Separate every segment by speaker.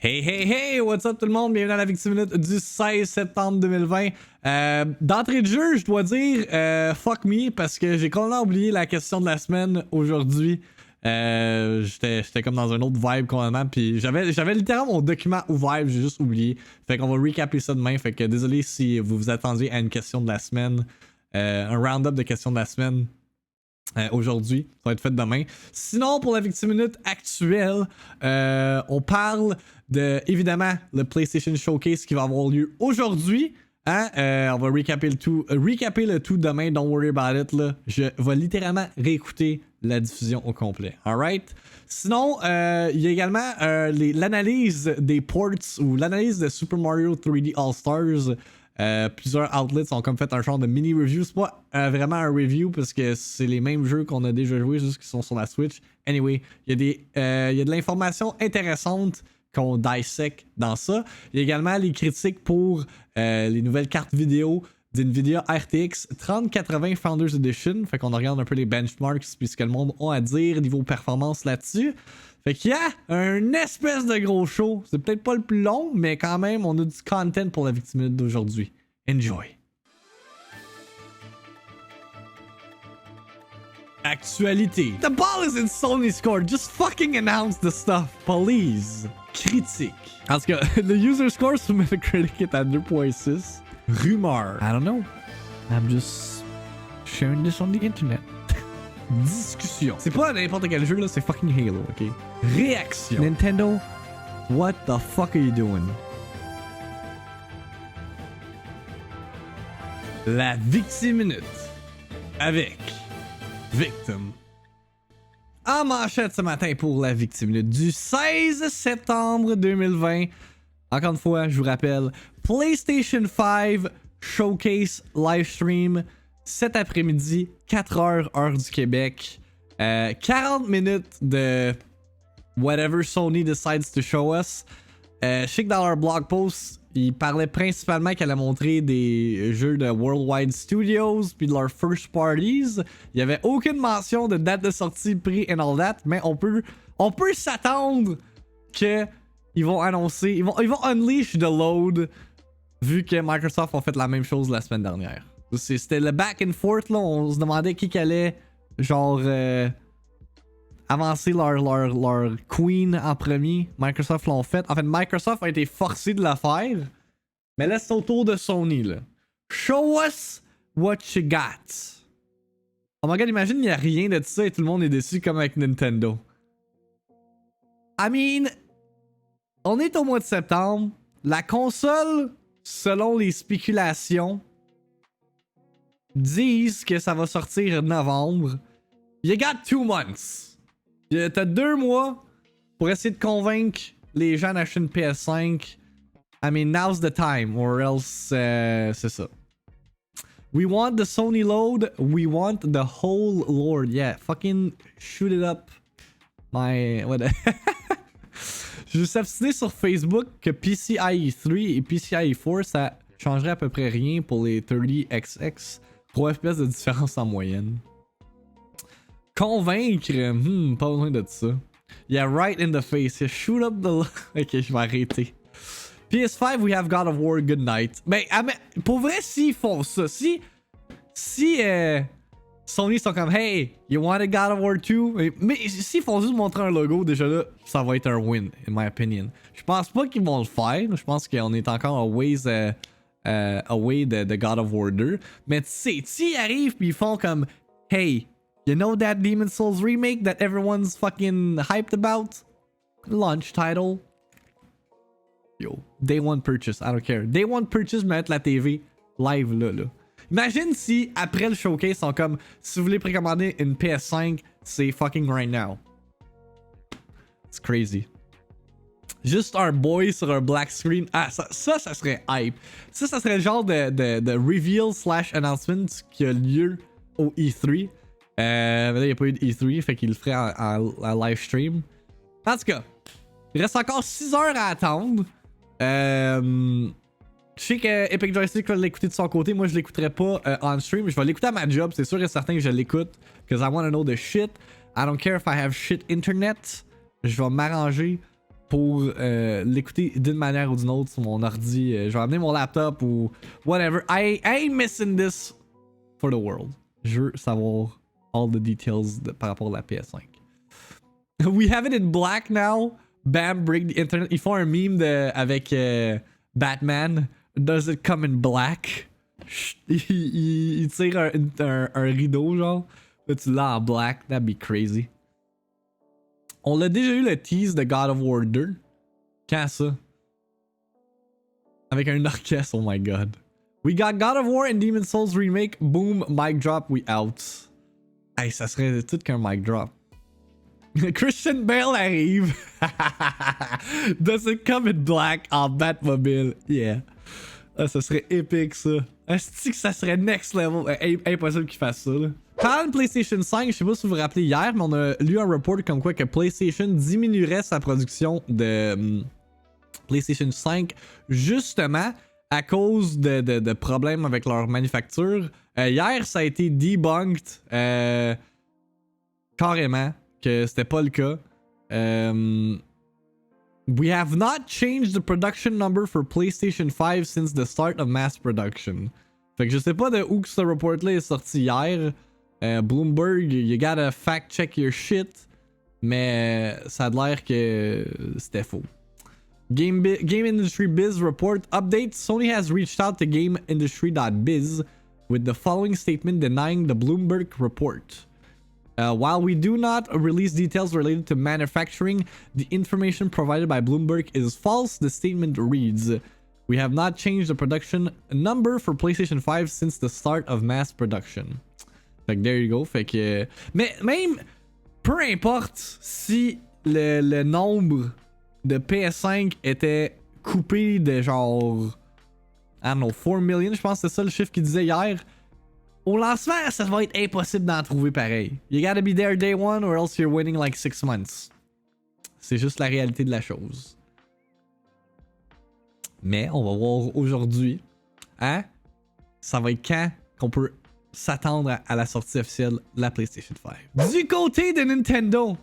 Speaker 1: Hey hey hey, what's up tout le monde, bienvenue dans la VIICTIIMINUTE du 16 septembre 2020. D'entrée de jeu, je dois dire fuck me parce que j'ai complètement oublié la question de la semaine aujourd'hui. J'étais comme dans un autre vibe complètement, puis j'avais littéralement mon document ouvert, j'ai juste oublié. Fait qu'on va recaper ça demain, fait que désolé si vous vous attendiez à une question de la semaine, un round-up de questions de la semaine. Aujourd'hui, ça va être fait demain. Sinon, pour la VIICTIIMINUTE actuelle, on parle de, évidemment, le PlayStation Showcase qui va avoir lieu aujourd'hui. Hein? On va recaper le tout demain, don't worry about it. Là. Je vais littéralement réécouter la diffusion au complet. Alright? Sinon, il y a également l'analyse des ports ou l'analyse de Super Mario 3D All-Stars. Plusieurs outlets ont comme fait un genre de mini review. C'est pas vraiment un review parce que c'est les mêmes jeux qu'on a déjà joués, juste qu'ils sont sur la Switch. Anyway, il y a de l'information intéressante qu'on dissèque dans ça. Il y a également les critiques pour les nouvelles cartes vidéo d'NVDIA RTX 3080 Founders Edition. Fait qu'on regarde un peu les benchmarks puis ce que le monde a à dire niveau performance là-dessus. Fait qu'il y a un espèce de gros show. C'est peut-être pas le plus long, mais quand même, on a du content pour la VIICTIIMINUTE d'aujourd'hui. Enjoy! Actualité. The ball is in Sony's court. Just fucking announce the stuff, please. Critique. En tout cas, le user score sur Metacritic est à 2.6. Rumeur. I don't know. I'm just sharing this on the internet. Discussion. C'est pas n'importe quel jeu là, c'est fucking Halo, ok? Réaction. Nintendo, what the fuck are you doing? La VIICTIIMINUTE avec Victim. En manchette ce matin pour la VIICTIIMINUTE du 16 septembre 2020. Encore une fois, je vous rappelle, PlayStation 5 Showcase Livestream cet après-midi, 4h, heure du Québec. 40 minutes de whatever Sony decides to show us. Je sais que dans leur blog post, ils parlaient principalement qu'elle a montré des jeux de Worldwide Studios puis de leurs first parties. Il n'y avait aucune mention de date de sortie, prix and all that, mais on peut s'attendre que ils vont annoncer, ils vont unleash the load vu que Microsoft a fait la même chose la semaine dernière. C'était le back and forth là, on se demandait qui allait genre avancer leur queen en premier. Microsoft l'ont fait. En fait, Microsoft a été forcé de la faire. Mais là, c'est au tour de Sony là. Show us what you got. Oh my god, imagine il n'y a rien de ça et tout le monde est déçu comme avec Nintendo. I mean, on est au mois de septembre. La console, selon les spéculations, disent que ça va sortir en novembre. You got 2 months. T'as 2 mois pour essayer de convaincre les gens d'acheter une PS5. I mean, now's the time, or else, c'est ça. We want the Sony load. We want the whole lord. Yeah, fucking shoot it up. What? Je suis obstiné sur Facebook que PCIe 3 et PCIe 4, ça changerait à peu près rien pour les 30XX. 3 FPS de différence en moyenne. Convaincre, pas besoin de ça. Yeah, right in the face. Yeah, shoot up the... Ok, je vais arrêter. PS5, we have God of War, good night. Mais pour vrai, s'ils font ça, si Sony sont comme, hey, you want a God of War 2? Mais s'ils font juste montrer un logo, déjà là, ça va être un win, in my opinion. Je pense pas qu'ils vont le faire. Je pense qu'on est encore away de God of War 2. Mais tu sais, s'ils arrivent pis ils font comme, hey, you know that Demon's Souls remake that everyone's fucking hyped about? Launch title. Yo, day one purchase, I don't care. Day one purchase, mettre la TV live là. Imagine si après le showcase, ils sont comme, si vous voulez précommander une PS5, c'est fucking right now. It's crazy. Juste un boy sur un black screen. Ah, ça serait hype. Ça serait le genre de reveal / announcement qui a lieu au E3. Mais là, il n'y a pas eu de E3, fait qu'il le ferait en live stream. En tout cas, il reste encore 6 heures à attendre. Je sais que Epic Joystick va l'écouter de son côté. Moi, je l'écouterai pas on stream. Je vais l'écouter à ma job. C'est sûr et certain que je l'écoute. Because I want to know the shit. I don't care if I have shit internet. Je vais m'arranger pour l'écouter d'une manière ou d'une autre sur mon ordi. Je vais amener mon laptop ou whatever. I ain't missing this for the world. Je veux savoir all the details par rapport à la PS5. We have it in black now. Bam, break the internet. Ils font un meme avec Batman. Does it come in black? Il tire un rideau, genre. Là, tu l'as en black. That'd be crazy. On a déjà eu le tease de God of War 2. Quand ça? Avec un orchestre, oh my god. We got God of War and Demon's Souls remake. Boom, mic drop, we out. Hey, ça serait tout qu'un mic drop. Christian Bale arrive. Does it come in black en Batmobile? Yeah. Ah, ça serait épique ça. Est-ce que ça serait next level? Impossible qu'il fasse ça là. Parlant de PlayStation 5, je sais pas si vous vous rappelez hier, mais on a lu un report comme quoi que PlayStation diminuerait sa production de PlayStation 5 justement à cause de problèmes avec leur manufacture. Hier, ça a été debunked carrément que c'était pas le cas. We have not changed the production number for PlayStation 5 since the start of mass production. Fait que je sais pas de où que ce report-là est sorti hier. Bloomberg, you gotta fact-check your shit. Mais ça a l'air que c'était faux. Game Industry Biz Report Update. Sony has reached out to GameIndustry.biz with the following statement denying the Bloomberg report. While we do not release details related to manufacturing, the information provided by Bloomberg is false. The statement reads, "We have not changed the production number for PlayStation 5 since the start of mass production." Fait que there you go. Fait que... Mais même, peu importe si le nombre de PS5 était coupé de genre... I don't know, 4 million, je pense que c'est ça le chiffre qu'il disait hier. Au lancement, ça va être impossible d'en trouver pareil. You gotta be there day one or else you're waiting like 6 months. C'est juste la réalité de la chose. Mais on va voir aujourd'hui, hein? Ça va être quand qu'on peut s'attendre à la sortie officielle de la PlayStation 5. Du côté de Nintendo.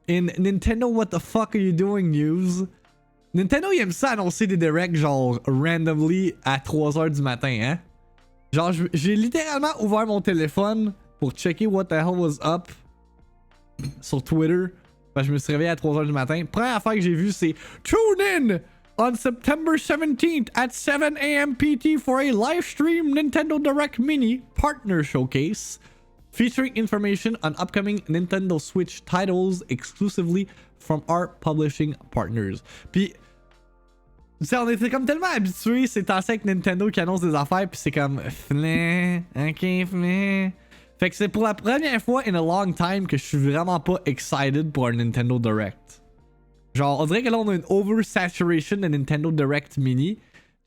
Speaker 1: In Nintendo, what the fuck are you doing news? Nintendo, il aime ça annoncer des directs genre randomly à 3h du matin, hein? Genre, j'ai littéralement ouvert mon téléphone pour checker what the hell was up sur Twitter. Parce que je me suis réveillé à 3h du matin. Première affaire que j'ai vue, c'est Tune in on September 17th at 7 a.m. PT for a live stream Nintendo Direct Mini Partner Showcase featuring information on upcoming Nintendo Switch titles exclusively from our publishing partners. Puis, tu sais, on était comme tellement habitués ces temps-ci avec Nintendo qui annonce des affaires, puis c'est comme flin, ok, flin. Fait que c'est pour la première fois in a long time que je suis vraiment pas excited pour un Nintendo Direct. Genre, on dirait que là on a une oversaturation de Nintendo Direct Mini.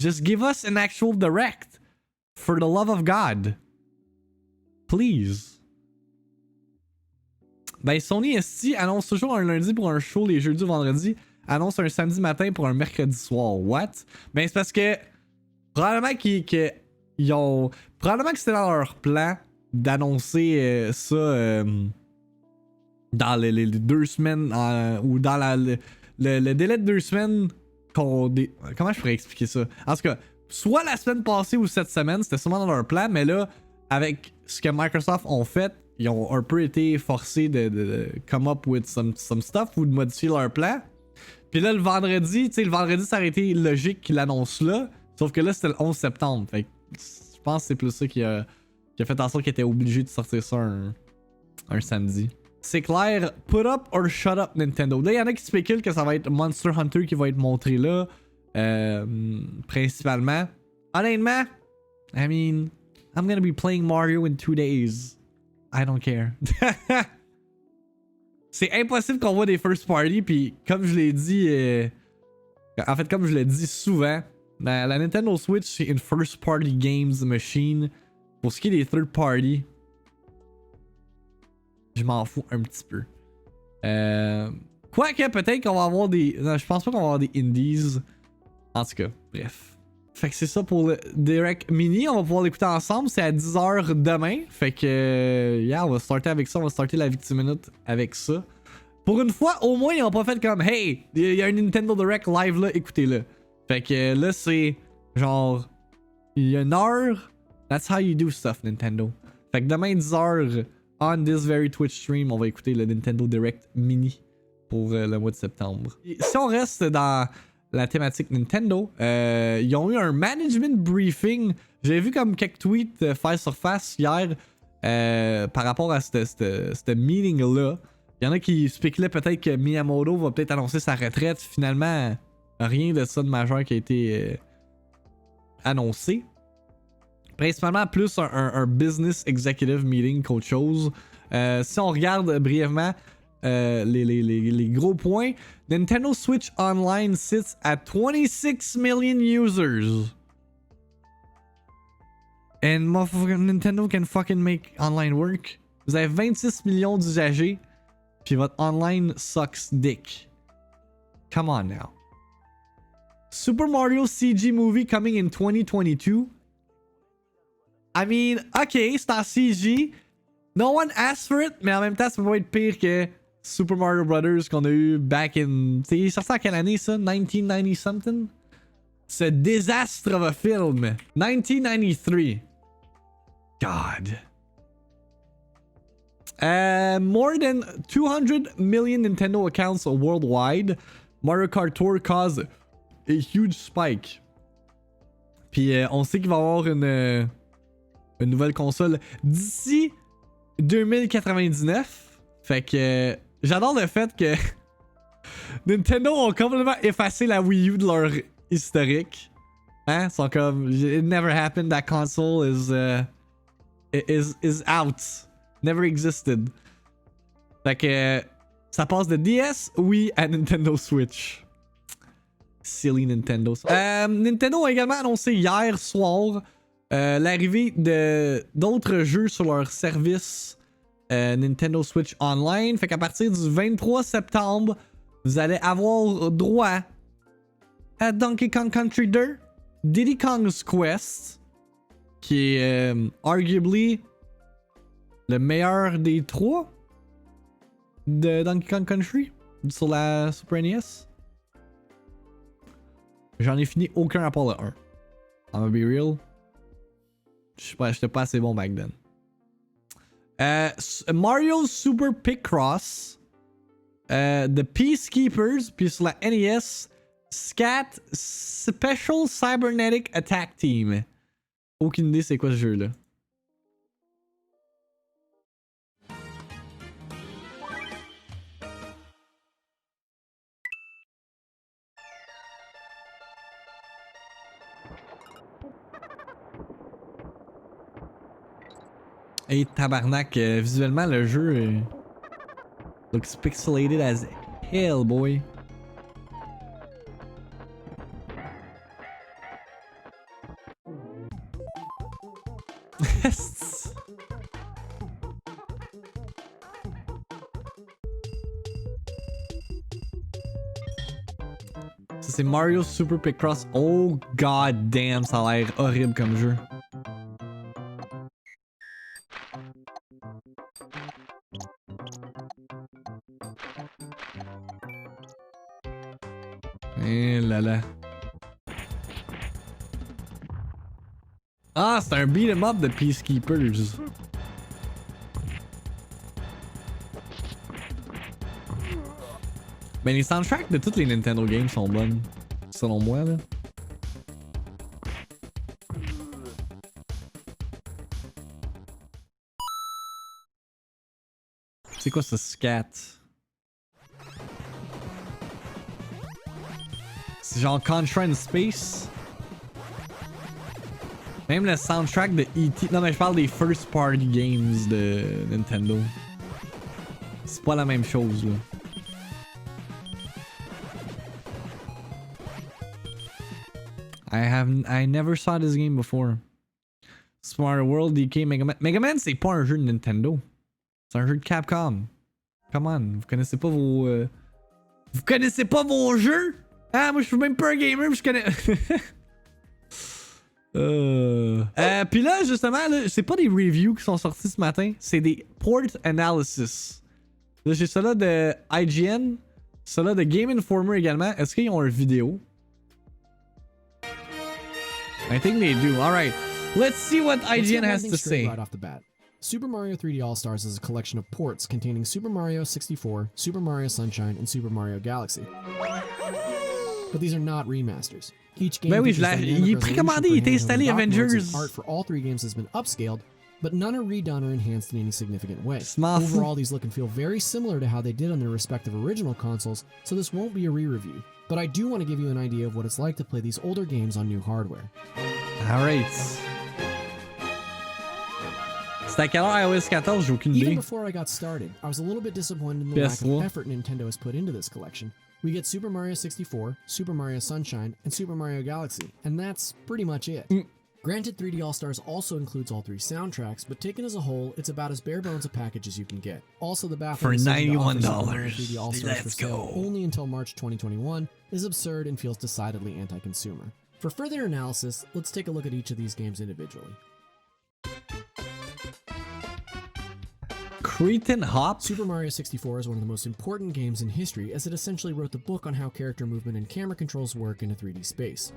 Speaker 1: Just give us an actual Direct. For the love of God. Please. Ben, Sony ST annonce toujours un lundi pour un show les jeudis vendredi. Annonce un samedi matin pour un mercredi soir. What? Ben, c'est parce que probablement qu'ils ont. Probablement que c'était dans leur plan d'annoncer ça dans les 2 semaines ou dans le délai de 2 semaines. Comment je pourrais expliquer ça? En tout cas, soit la semaine passée ou cette semaine, c'était sûrement dans leur plan, mais là, avec ce que Microsoft ont fait, ils ont un peu été forcés de come up with some stuff ou de modifier leur plan. Puis là, le vendredi, tu sais, le vendredi, ça aurait été logique qu'il l'annonce là. Sauf que là, c'était le 11 septembre. Fait que je pense que c'est plus ça qui a fait en sorte qu'il était obligé de sortir ça un samedi. C'est clair, put up or shut up Nintendo. Là, il y en a qui spéculent que ça va être Monster Hunter qui va être montré là. Principalement. Honnêtement, I mean, I'm gonna be playing Mario in 2 days. I don't care. C'est impossible qu'on voit des first party, puis comme je l'ai dit, en fait comme je le dis souvent, la Nintendo Switch c'est une first party games machine. Pour ce qui est des third party, je m'en fous un petit peu. Quoique peut-être qu'on va avoir des... Non, je pense pas qu'on va avoir des indies. En tout cas, bref. Fait que c'est ça pour le Direct Mini. On va pouvoir l'écouter ensemble. C'est à 10h demain. Fait que, yeah, on va starter avec ça. On va starter la VIICTIIMINUTE avec ça. Pour une fois, au moins, ils ont pas fait comme hey, il y a un Nintendo Direct live là, écoutez-le. Fait que là, c'est genre, il y a une heure. That's how you do stuff, Nintendo. Fait que demain, 10h, on this very Twitch stream, on va écouter le Nintendo Direct Mini pour le mois de septembre. Et si on reste dans la thématique Nintendo, ils ont eu un management briefing. J'ai vu comme quelques tweets face sur face hier par rapport à ce meeting-là. Il y en a qui spéculaient peut-être que Miyamoto va peut-être annoncer sa retraite. Finalement, rien de ça de majeur qui a été annoncé. Principalement plus un business executive meeting qu'autre chose. Si on regarde brièvement les gros points, Nintendo Switch Online sits at 26 million users. And Nintendo can fucking make online work. Vous avez 26 millions d'usagers, puis votre online sucks dick. Come on now. Super Mario CG movie coming in 2022. I mean, ok, c'est en CG. No one asked for it, mais en même temps, ça peut pas être pire que Super Mario Brothers qu'on a eu back in. C'est sorti en quelle année ça? 1990 something? Ce désastre of a film. 1993. God. More than 200 million Nintendo accounts worldwide. Mario Kart Tour caused a huge spike. Puis on sait qu'il va y avoir une nouvelle console d'ici 2099. Fait que j'adore le fait que Nintendo ont complètement effacé la Wii U de leur historique. Hein? Ils sont comme it never happened, that console is out. Never existed. Fait que ça passe de DS, Wii à Nintendo Switch. Silly Nintendo. Nintendo a également annoncé hier soir l'arrivée d'autres jeux sur leur service Nintendo Switch Online. Fait qu'à partir du 23 septembre, vous allez avoir droit à Donkey Kong Country 2, Diddy Kong's Quest, qui est arguably le meilleur des trois de Donkey Kong Country sur la Super NES. J'en ai fini aucun à part le 1. I'm gonna be real. J'étais pas assez bon back then. Mario Super Picross, The Peacekeepers, puis sur la NES, Scat Special Cybernetic Attack Team. Aucune idée c'est quoi ce jeu là. Hey tabarnak, visuellement le jeu looks pixelated as hell, boy. Ça c'est Mario Super Picross. Oh god damn, ça a l'air horrible comme jeu. Eh là là. Ah, c'est un beat'em up de Peacekeepers. Ben les soundtracks de toutes les Nintendo games sont bonnes, selon moi là. C'est quoi ce scat? C'est genre Contra in Space. Même le soundtrack de E.T. Non mais je parle des first party games de Nintendo. C'est pas la même chose là. I never saw this game before. Smart World, DK, Mega Man. Mega Man c'est pas un jeu de Nintendo. C'est un jeu de Capcom. Come on, vous connaissez pas vos... Vous connaissez pas vos jeux? Ah, moi je suis même pas un gamer, je connais... Puis là, justement, là, c'est pas des reviews qui sont sortis ce matin, c'est des port analysis. Là, j'ai ça là de IGN. Ça là de Game Informer également. Est-ce qu'ils ont une vidéo? I think they do. Alright. Let's see what IGN has to say.
Speaker 2: Right off the bat. Super Mario 3D All-Stars is a collection of ports containing Super Mario 64, Super Mario Sunshine, and Super Mario Galaxy. But these are not remasters. Each game
Speaker 1: Ben oui, il est précommandé, il était installé Avengers.
Speaker 2: Art for all 3 games has been upscaled, but none are redone or enhanced in any significant way.
Speaker 1: Smart.
Speaker 2: Overall, these look and feel very similar to how they did on their respective original consoles, so this won't be a re-review. But I do want to give you an idea of what it's like to play these older games on new hardware.
Speaker 1: Alright. C'est à quelle heure iOS 14? J'ai aucune idée.
Speaker 2: Even before I got started, I was a little bit disappointed in the lack of effort Nintendo has put into this collection. We get Super Mario 64, Super Mario Sunshine, and Super Mario Galaxy, and that's pretty much it. Granted, 3D All-Stars also includes all 3 soundtracks, but taken as a whole, it's about as bare bones a package as you can get. Also, the baffling
Speaker 1: for $91,
Speaker 2: 3D All-Stars for sale only until March 2021 is absurd and feels decidedly anti-consumer. For further analysis, let's take a look at each of these games individually.
Speaker 1: Cretin Hop?
Speaker 2: Super Mario 64 is one of the most important games in history as it essentially wrote the book on how character movement and camera controls work in a 3D space.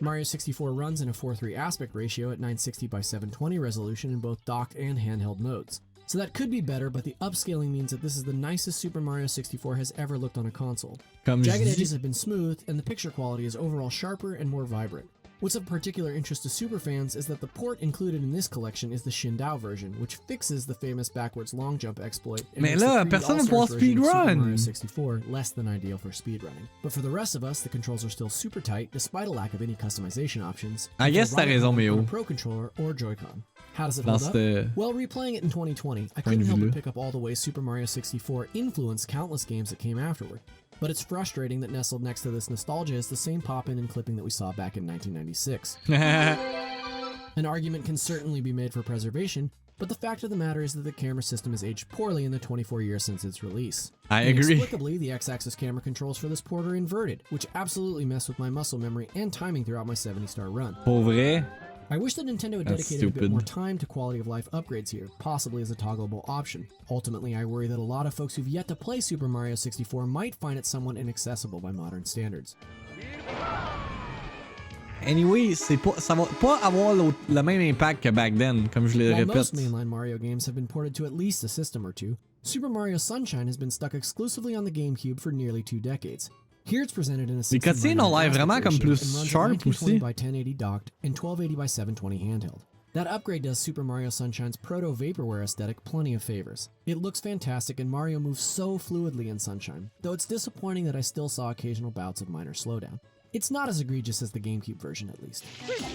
Speaker 2: Mario 64 runs in a 4:3 aspect ratio at 960 by 720 resolution in both docked and handheld modes. So that could be better, but the upscaling means that this is the nicest Super Mario 64 has ever looked on a console. Jagged edges have been smoothed, and the picture quality is overall sharper and more vibrant. What's of particular interest to superfans is that the port included in this collection is the Shindao version, which fixes the famous backwards long jump exploit and makes the 3D All-Stars version of Super Mario 64 less than ideal for speedrunning. But for the rest of us, the controls are still super tight despite a lack of any customization options.
Speaker 1: I guess t'as raison, Méo.
Speaker 2: Pro controller or Joy-Con. How does it hold up? Well, replaying it in 2020, I couldn't help but pick up all the ways Super Mario 64 influenced countless games that came afterward. But it's frustrating that nestled next to this nostalgia is the same pop-in and clipping that we saw back in 1996. An argument can certainly be made for preservation, but the fact of the matter is that the camera system has aged poorly in the 24 years since its release.
Speaker 1: I agree.
Speaker 2: Inexplicably, the X-axis camera controls for this port are inverted, which absolutely mess with my muscle memory and timing throughout my 70-star run.
Speaker 1: Trouverez?
Speaker 2: I wish that Nintendo had dedicated a bit more time to quality of life upgrades here, possibly as a toggleable option. Ultimately, I worry that a lot of folks who've yet to play Super Mario 64 might find it somewhat inaccessible by modern standards.
Speaker 1: Anyway, ça va pas avoir le même impact que back then, comme je le répète.
Speaker 2: While most mainline Mario games have been ported to at least a system or two, Super Mario Sunshine has been stuck exclusively on the GameCube for nearly 2 decades. Here it's presented in a 16
Speaker 1: Les cutscenes ont l'air vraiment comme plus sharp aussi.
Speaker 2: By 1080 docked and 1280 by 720 handheld. That upgrade does Super Mario Sunshine's proto-vaporware aesthetic plenty of favors. It looks fantastic and Mario moves so fluidly in Sunshine, though it's disappointing that I still saw occasional bouts of minor slowdown. It's not as egregious as the GameCube version at least.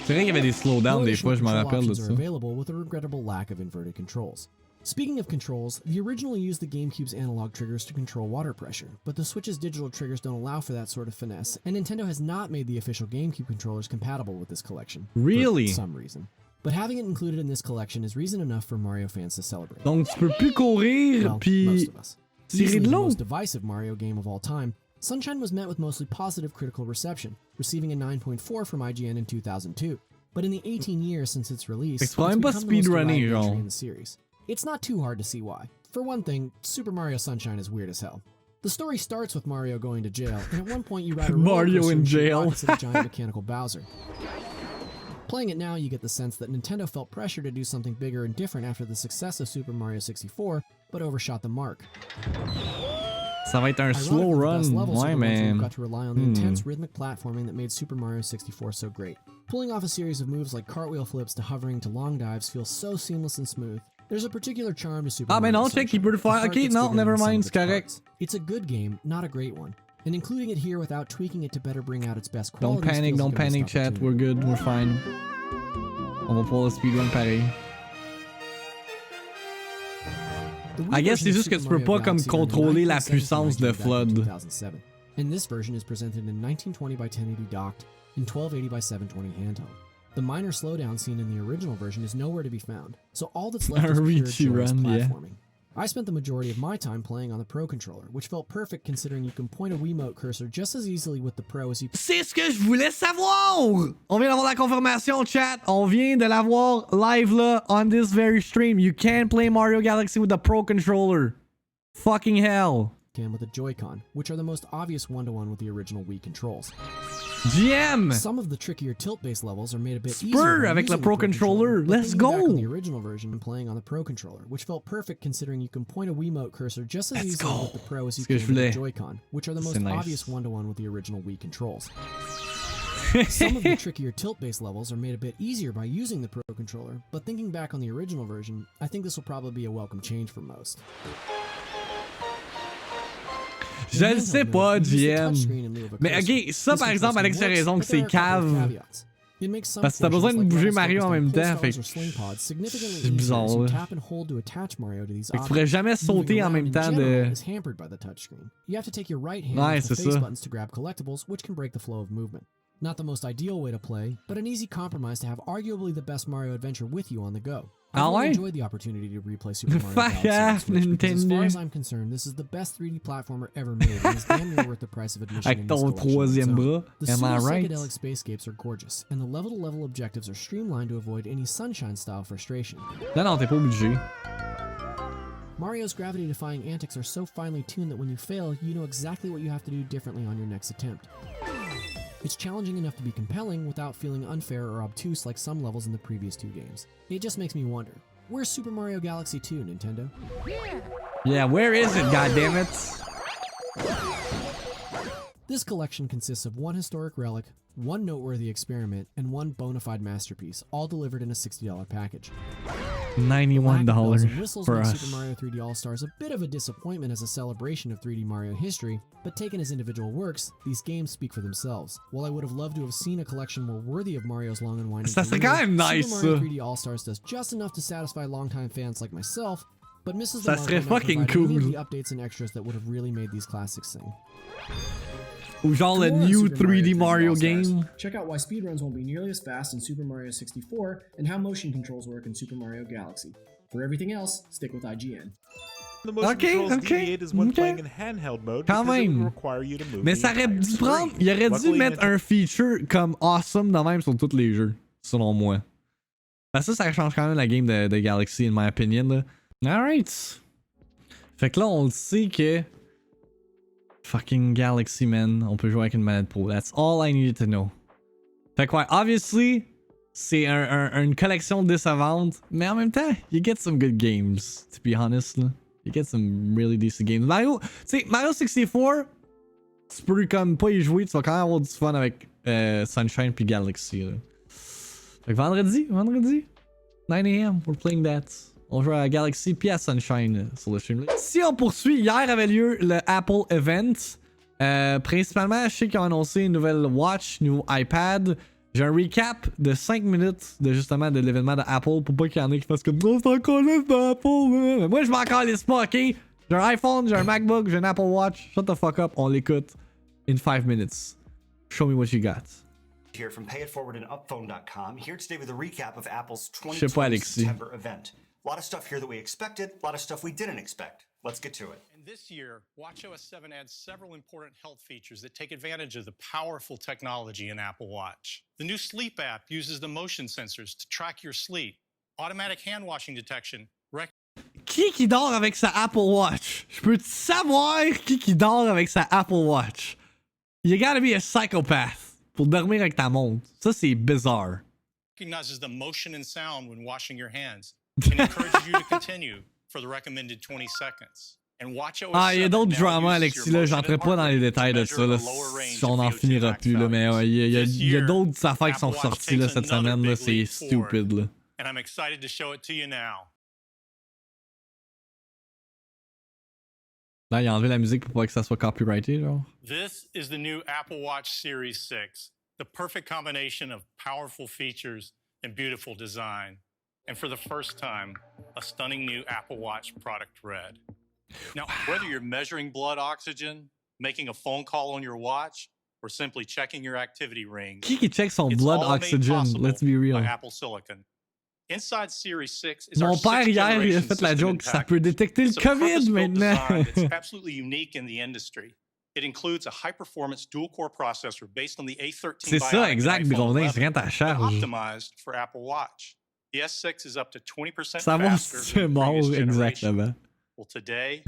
Speaker 1: C'est vrai qu'il y avait des slowdowns des fois, je m'en rappelle de ça.
Speaker 2: Are available with a regrettable lack of inverted controls. Speaking of controls, the original used the GameCube's analog triggers to control water pressure, but the Switch's digital triggers don't allow for that sort of finesse, and Nintendo has not made the official GameCube controllers compatible with this collection.
Speaker 1: Really?
Speaker 2: For some reason. But having it included in this collection is reason enough for Mario fans to celebrate.
Speaker 1: Donc tu peux plus courir puis
Speaker 2: most of us.
Speaker 1: tirer de
Speaker 2: The
Speaker 1: l'eau.
Speaker 2: most divisive Mario game of all time, Sunshine was met with mostly positive critical reception, receiving a 9.4 from IGN in 2002. But in the 18 years since its release, it's become the most derided entry in the series. It's not too hard to see why. For one thing, Super Mario Sunshine is weird as hell. The story starts with Mario going to jail, and at one point you ride a
Speaker 1: Mario in jail
Speaker 2: of a giant mechanical Bowser. Playing it now, you get the sense that Nintendo felt pressure to do something bigger and different after the success of Super Mario 64, but overshot the mark.
Speaker 1: Ça va être un slow run, ouais, mais...
Speaker 2: got to rely on the intense rhythmic platforming that made Super Mario 64 so great. Pulling off a series of moves like cartwheel flips to hovering to long dives feels so seamless and smooth. There's a particular charm to Super Mario.
Speaker 1: Ah, mais non, check, il peut le faire. Ok, non, never mind, c'est correct.
Speaker 2: It's a good game, not a great one. And including it here without tweaking it to better bring out its best quality.
Speaker 1: Don't panic, chat. We're good, we're fine. On va pouvoir le speedrun pareil. I guess c'est juste que tu peux pas comme contrôler la puissance de Flood.
Speaker 2: And this version is presented in 1920 by 1080 docked and 1280 by 720 handheld. The minor slowdown seen in the original version is nowhere to be found, so all that's left is pure joyous platforming. I spent the majority of my time playing on the Pro controller, which felt perfect considering you can point a Wiimote cursor just as easily with the Pro as you...
Speaker 1: C'est ce que je voulais savoir! On vient d'avoir la confirmation, chat. On vient de l'avoir live là, on this very stream. You can play Mario Galaxy with the Pro controller. Fucking hell.
Speaker 2: can with a Joy-Con, which are the most obvious one-to-one with the original Wii controls.
Speaker 1: GM!
Speaker 2: Some of the trickier tilt-based levels are made a bit
Speaker 1: Spur
Speaker 2: easier
Speaker 1: avec
Speaker 2: using
Speaker 1: le Pro Controller.
Speaker 2: but
Speaker 1: Let's
Speaker 2: thinking back
Speaker 1: go!
Speaker 2: on the original version and playing on the Pro Controller, which felt perfect considering you can point a Wiimote cursor just as
Speaker 1: Let's
Speaker 2: easily
Speaker 1: go.
Speaker 2: with the Pro as you
Speaker 1: C'est
Speaker 2: can
Speaker 1: ce que je
Speaker 2: with the
Speaker 1: voulais.
Speaker 2: Joy-Con, which are the most
Speaker 1: C'est nice.
Speaker 2: obvious one-to-one with the original Wii controls. Some of the trickier tilt-based levels are made a bit easier by using the Pro Controller, but thinking back on the original version, I think this will probably be a welcome change for most.
Speaker 1: Je ne sais pas, GM. Mais ok, ça par exemple, Alex a raison que c'est cave. Parce que t'as besoin de bouger Mario en même temps, fait que c'est bizarre là. Fait que tu pourrais jamais sauter en même temps de... Ouais, c'est ça.
Speaker 2: Not the most ideal way to play, but an easy compromise to have arguably the best Mario adventure with you on the go.
Speaker 1: Ah
Speaker 2: I've really
Speaker 1: ouais?
Speaker 2: enjoyed the opportunity to replay Super Mario
Speaker 1: Fuck
Speaker 2: Galaxy on
Speaker 1: off,
Speaker 2: Switch because as far
Speaker 1: Nintendo.
Speaker 2: as I'm concerned, this is the best 3D platformer ever made and is damn near worth the price of admission
Speaker 1: Avec
Speaker 2: in this
Speaker 1: ton
Speaker 2: collection on its
Speaker 1: troisième
Speaker 2: own.
Speaker 1: bras,
Speaker 2: The
Speaker 1: am I
Speaker 2: pseudo
Speaker 1: right?
Speaker 2: psychedelic spacescapes are gorgeous, and the level-to-level objectives are streamlined to avoid any sunshine-style frustration.
Speaker 1: Non, non, t'es pas obligé.
Speaker 2: Mario's gravity-defying antics are so finely tuned that when you fail, you know exactly what you have to do differently on your next attempt. It's challenging enough to be compelling without feeling unfair or obtuse like some levels in the previous two games. It just makes me wonder, where's Super Mario Galaxy 2, Nintendo?
Speaker 1: Yeah, where is it, goddammit?
Speaker 2: This collection consists of one historic relic, one noteworthy experiment, and one bona fide masterpiece, all delivered in a $60 package.
Speaker 1: $91 for us.
Speaker 2: Super Mario 3D All-Stars a bit of a disappointment as a celebration of 3D Mario history, but taken as individual works, these games speak for themselves. While I would have loved to have seen a collection more worthy of Mario's long and winding
Speaker 1: Ça serait quand même nice,
Speaker 2: Super Mario
Speaker 1: ça.
Speaker 2: 3D All-Stars does just enough to satisfy longtime fans like myself, but misses the
Speaker 1: Ça
Speaker 2: mark
Speaker 1: serait
Speaker 2: by not
Speaker 1: fucking
Speaker 2: providing any
Speaker 1: cool.
Speaker 2: of the updates and extras that would have really made these classics sing.
Speaker 1: Ou genre le
Speaker 3: For more on
Speaker 1: new
Speaker 3: Super
Speaker 1: 3D Mario
Speaker 3: All-Stars,
Speaker 1: game.
Speaker 3: Check out why speedruns won't be nearly as fast in Super Mario 64 and how motion controls work in Super Mario Galaxy. For everything else, stick with IGN.
Speaker 4: The motion
Speaker 1: Okay,
Speaker 4: controls
Speaker 1: okay,
Speaker 4: deviate is when
Speaker 1: okay.
Speaker 4: playing in handheld mode
Speaker 1: Quand
Speaker 4: because it
Speaker 1: même.
Speaker 4: would require you to move
Speaker 1: Mais
Speaker 4: the
Speaker 1: ça aurait
Speaker 4: entire
Speaker 1: dû prendre.
Speaker 4: screen.
Speaker 1: Il aurait dû
Speaker 4: Luckily,
Speaker 1: mettre un feature comme awesome de même sur tous les jeux, selon moi. Parce que ça change quand même la game de Galaxy, in my opinion. Là. Alright. Fait que là, on le sait que. Fucking Galaxy, man. On peut jouer avec une manette pro. That's all I needed to know. Fait que ouais, obviously, c'est une collection décevante. Mais en même temps, you get some good games, to be honest. Là. You get some really decent games. Mario, tu sais, Mario 64, tu peux comme pas y jouer, tu vas quand même avoir du fun avec Sunshine puis Galaxy. Là. Fait que vendredi, 9 AM, we're playing that. On joue à Galaxy puis à Sunshine sur le stream. Si on poursuit, hier avait lieu le Apple Event. Principalement, je sais qu'ils ont annoncé une nouvelle Watch, nouveau iPad. J'ai un recap de 5 minutes de justement de l'événement d'Apple pour pas qu'il y en ait qui fassent comme non, c'est encore liste d'Apple. Mais moi, je m'en calisse pas, ok? J'ai un iPhone, j'ai un MacBook, j'ai un Apple Watch. Shut the fuck up, on l'écoute in 5 minutes. Show me what you got.
Speaker 5: Here from payitforward and upphone.com, here today with a recap of Apple's
Speaker 1: Je sais pas,
Speaker 5: 2020
Speaker 1: Alexis.
Speaker 5: September event. A lot of stuff here that we expected, a lot of stuff we didn't expect. Let's get to it.
Speaker 6: And this year, watchOS 7 adds several important health features that take advantage of the powerful technology in Apple Watch. The new Sleep app uses the motion sensors to track your sleep. Automatic hand washing detection
Speaker 1: Qui dort avec sa Apple Watch? Je peux savoir qui dort avec sa Apple Watch. You gotta be a psychopath pour dormir avec ta montre. Ça, c'est bizarre.
Speaker 6: recognizes the motion and sound when washing your hands and encourages you to continue for the recommended 20 seconds. And watchOS
Speaker 1: Ah, il y a
Speaker 6: 7
Speaker 1: d'autres
Speaker 6: now
Speaker 1: dramas,
Speaker 6: uses
Speaker 1: Alexis,
Speaker 6: your
Speaker 1: là.
Speaker 6: motion
Speaker 1: J'entrerai
Speaker 6: and
Speaker 1: pas dans
Speaker 6: heart
Speaker 1: les
Speaker 6: rate
Speaker 1: détails
Speaker 6: to
Speaker 1: de
Speaker 6: measure
Speaker 1: ça, là.
Speaker 6: a lower range
Speaker 1: Si on
Speaker 6: of
Speaker 1: n'en
Speaker 6: VO2
Speaker 1: finira
Speaker 6: max
Speaker 1: plus, là. Mais
Speaker 6: values.
Speaker 1: il y a
Speaker 6: This year,
Speaker 1: d'autres affaires qui sont
Speaker 6: Apple Watch
Speaker 1: sorties, là,
Speaker 6: takes
Speaker 1: cette
Speaker 6: another
Speaker 1: semaine, là.
Speaker 6: big
Speaker 1: C'est
Speaker 6: leap forward.
Speaker 1: stupide, là.
Speaker 6: And I'm excited to show it to you now.
Speaker 1: Là, il a enlevé la musique pour pas que ça soit copyrighté, genre.
Speaker 6: This is the new Apple Watch Series 6, the perfect combination of powerful features and beautiful design. And for the first time, a stunning new Apple Watch product red. Now, whether you're measuring blood oxygen, making a phone call on your watch, or simply checking your activity ring,
Speaker 1: Qui check son
Speaker 6: it's
Speaker 1: blood
Speaker 6: all made
Speaker 1: oxygen?
Speaker 6: possible
Speaker 1: Let's be real.
Speaker 6: by Apple Silicon. Inside Series 6 is our
Speaker 1: Mon père,
Speaker 6: sixth
Speaker 1: hier, il a
Speaker 6: generation
Speaker 1: fait la
Speaker 6: system
Speaker 1: joke
Speaker 6: in
Speaker 1: que ça peut
Speaker 6: package.
Speaker 1: détecter le
Speaker 6: It's a
Speaker 1: COVID
Speaker 6: purpose-built
Speaker 1: maintenant.
Speaker 6: design that's absolutely unique in the industry. It includes a high-performance dual-core processor based on the A13
Speaker 1: C'est ça,
Speaker 6: Bionic
Speaker 1: exact,
Speaker 6: iPhone
Speaker 1: Brodin,
Speaker 6: 11,
Speaker 1: c'est quand t'as
Speaker 6: but
Speaker 1: charge.
Speaker 6: optimized for Apple Watch. The S6 is up to 20%
Speaker 1: Savoir
Speaker 6: faster
Speaker 1: si
Speaker 6: than
Speaker 1: c'est
Speaker 6: the
Speaker 1: mort
Speaker 6: previous generation.
Speaker 1: exactement.
Speaker 6: Well, today,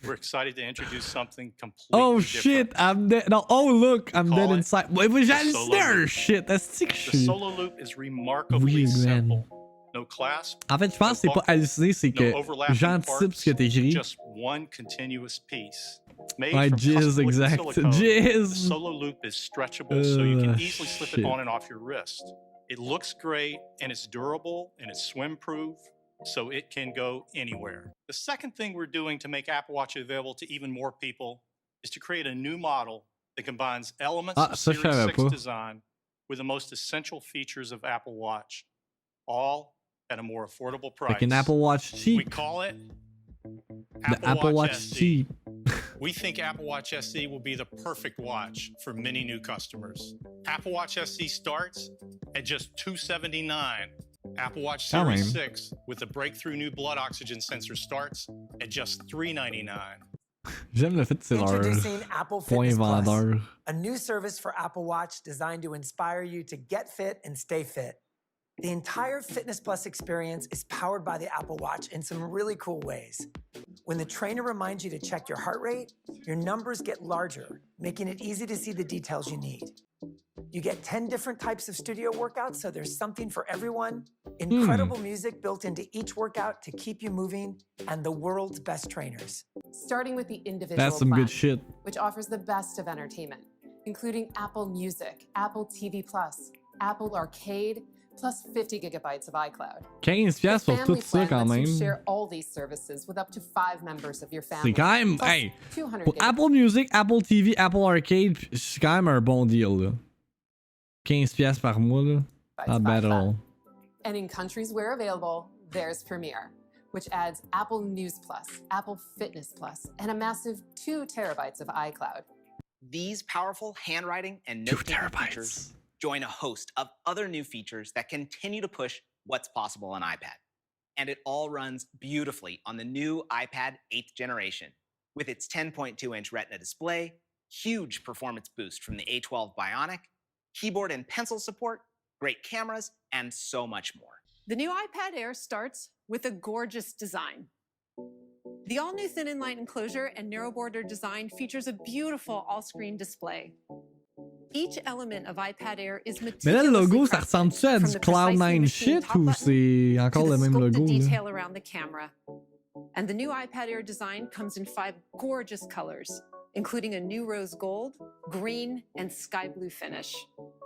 Speaker 6: we're excited to introduce something completely
Speaker 1: Oh
Speaker 6: different.
Speaker 1: shit, I'm dead. No, oh look, I'm
Speaker 6: Call
Speaker 1: dead
Speaker 6: it
Speaker 1: inside. Wait, but
Speaker 6: the solo loop.
Speaker 1: shit, that's sick
Speaker 6: The
Speaker 1: shit.
Speaker 6: solo loop is remarkably
Speaker 1: Weird, man.
Speaker 6: simple. No clasp,
Speaker 1: En fait, je pense que c'est pas halluciné, c'est
Speaker 6: no
Speaker 1: que
Speaker 6: overlapping
Speaker 1: j'anticipe ce que
Speaker 6: parts,
Speaker 1: t'écris.
Speaker 6: just one continuous piece. Made
Speaker 1: Ouais,
Speaker 6: from
Speaker 1: jizz,
Speaker 6: custom liquid
Speaker 1: exact.
Speaker 6: silicone, the
Speaker 1: Jizz.
Speaker 6: solo loop is stretchable so you can easily slip
Speaker 1: Shit.
Speaker 6: it on and off your wrist. It looks great and it's durable and it's swim proof, so it can go anywhere. The second thing we're doing to make Apple Watch available to even more people is to create a new model that combines elements of
Speaker 1: ça, je
Speaker 6: Series
Speaker 1: savais
Speaker 6: 6
Speaker 1: pas.
Speaker 6: design with the most essential features of Apple Watch, all at a more affordable price.
Speaker 1: Like an Apple Watch
Speaker 6: We
Speaker 1: cheap.
Speaker 6: call it
Speaker 1: The Apple Watch
Speaker 6: SE.
Speaker 1: cheap.
Speaker 6: We think Apple Watch SE will be the perfect watch for many new customers. Apple Watch SE starts at just $279. Apple Watch
Speaker 1: Quand
Speaker 6: Series
Speaker 1: même.
Speaker 6: 6 with a breakthrough new blood oxygen sensor starts at just $399.
Speaker 1: J'aime le fait que c'est leur
Speaker 7: Introducing Apple
Speaker 1: point
Speaker 7: Fitness Plus,
Speaker 1: vendeur.
Speaker 7: a new service for Apple Watch designed to inspire you to get fit and stay fit. The entire Fitness Plus experience is powered by the Apple Watch in some really cool ways. When the trainer reminds you to check your heart rate, your numbers get larger, making it easy to see the details you need. You get 10 different types of studio workouts, so there's something for everyone. Incredible music built into each workout to keep you moving, and the world's best trainers.
Speaker 8: Starting with the individual
Speaker 1: That's some good
Speaker 8: plan,
Speaker 1: shit.
Speaker 8: which offers the best of entertainment, including Apple Music, Apple TV Plus, Apple Arcade, plus 50 gigabytes of iCloud.
Speaker 1: 15$
Speaker 8: The
Speaker 1: pour
Speaker 8: family
Speaker 1: tout ça
Speaker 8: plan
Speaker 1: quand
Speaker 8: lets you
Speaker 1: même.
Speaker 8: share all these services with up to 5 members of your family.
Speaker 1: C'est quand même,
Speaker 8: plus
Speaker 1: hey,
Speaker 8: 200
Speaker 1: pour
Speaker 8: gigabytes.
Speaker 1: Apple Music, Apple TV, Apple Arcade, c'est quand même un bon deal là. 15$ par mois là. Not bad at all.
Speaker 8: And in countries where available, there's Premiere, which adds Apple News Plus, Apple Fitness Plus, and a massive 2 terabytes of iCloud.
Speaker 9: These powerful handwriting and
Speaker 1: 2
Speaker 9: note-taking
Speaker 1: terabytes.
Speaker 9: features join a host of other new features that continue to push what's possible on iPad. And it all runs beautifully on the new iPad 8th generation. With its 10.2-inch Retina display, huge performance boost from the A12 Bionic, keyboard and pencil support, great cameras, and so much more.
Speaker 10: The new iPad Air starts with a gorgeous design. The all-new thin inline enclosure and narrow border design features a beautiful all-screen display. Each element of iPad Air is
Speaker 1: Mais là, le logo, ça ressemble-tu à du Cloud9 shit ou c'est encore le même logo?
Speaker 10: The
Speaker 1: Là?
Speaker 10: detail around the camera. And the new iPad Air design comes in 5 gorgeous colors, including a new rose gold, green, and sky blue finish.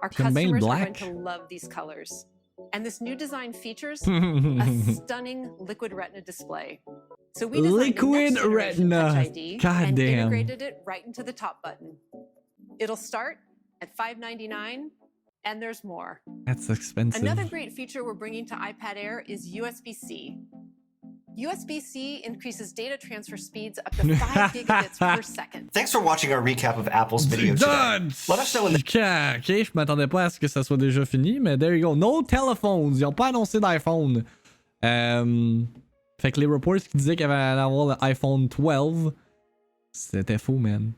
Speaker 10: Our
Speaker 1: J'aime bien le
Speaker 10: customers are going
Speaker 1: black.
Speaker 10: to love these colors. And this new design features a stunning liquid retina display. So we designed
Speaker 1: Liquid
Speaker 10: the next generation
Speaker 1: retina.
Speaker 10: Touch ID
Speaker 1: God
Speaker 10: and
Speaker 1: damn.
Speaker 10: integrated it right into the top button. It'll start at $599, and there's more.
Speaker 1: That's expensive.
Speaker 10: Another great feature we're bringing to iPad Air is USB-C. USB-C increases data transfer speeds up to 5 gigabits per second.
Speaker 5: Thanks for watching our recap of Apple's video today.
Speaker 1: Done.
Speaker 5: Let us know in the
Speaker 1: Ok, je m'attendais pas à ce que ça soit déjà fini, mais there you go. No telephones. Ils ont pas annoncé d'iPhone. Fait que les reports qui disaient qu'il allait avoir l'iPhone 12, c'était faux, man.